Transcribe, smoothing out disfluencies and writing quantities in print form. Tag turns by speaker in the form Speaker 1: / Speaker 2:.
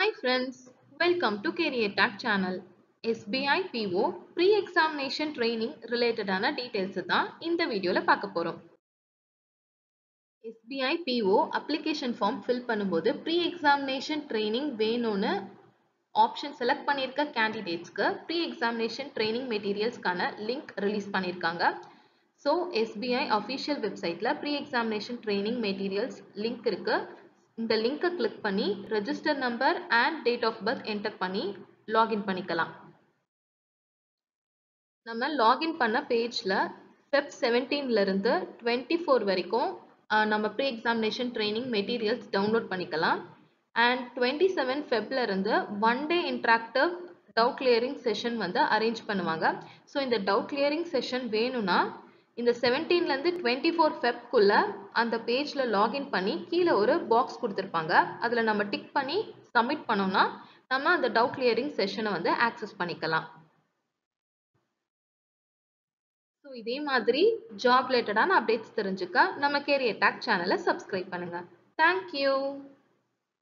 Speaker 1: Hi friends, welcome to Career Tag channel. SBI PO pre-examination training ரிலேட்டடான details தான் இந்த வீடியோல பார்க்க போறோம். SBI PO application form fill பண்ணும்போது pre-examination training வேணும்னு ஆப்ஷன் செலக்ட் பண்ணியிருக்க கேண்டிடேட்ஸ்க்கு pre-examination training மெட்டீரியல்ஸ்க்கான லிங்க் ரிலீஸ் பண்ணியிருக்காங்க. ஸோ SBI அஃபிஷியல் வெப்சைட்டில் pre-examination training மெட்டீரியல்ஸ் லிங்க் இருக்கு. இந்த லிங்கை கிளிக் பண்ணி register number and date of birth enter பண்ணி லாகின் பண்ணிக்கலாம். நம்ம லாகின் பண்ண பேஜில் Feb 17 இருந்து 24 வரைக்கும் நம்ம pre examination training materials download பண்ணிக்கலாம். அண்ட் 27 Febல இருந்து 1 day interactive doubt clearing session arrange பண்ணுவாங்க. ஸோ இந்த டவுட் கிளியரிங் செஷன் வேணும்னா இந்த 17லேருந்து 24 Febக்குள்ள அந்த பேஜில் லாகின் பண்ணி கீழே ஒரு பாக்ஸ் கொடுத்துருப்பாங்க. அதில் நம்ம டிக் பண்ணி சப்மிட் பண்ணோம்னா நம்ம அந்த டவுட் கிளியரிங் செஷனை ஆக்சஸ் பண்ணிக்கலாம். ஸோ இதே மாதிரி ஜாப் ரிலேட்டடான அப்டேட்ஸ் தெரிஞ்சுக்க நம்ம கேரியர் டாக் சேனலை சப்ஸ்கிரைப் பண்ணுங்க. தேங்க்யூ.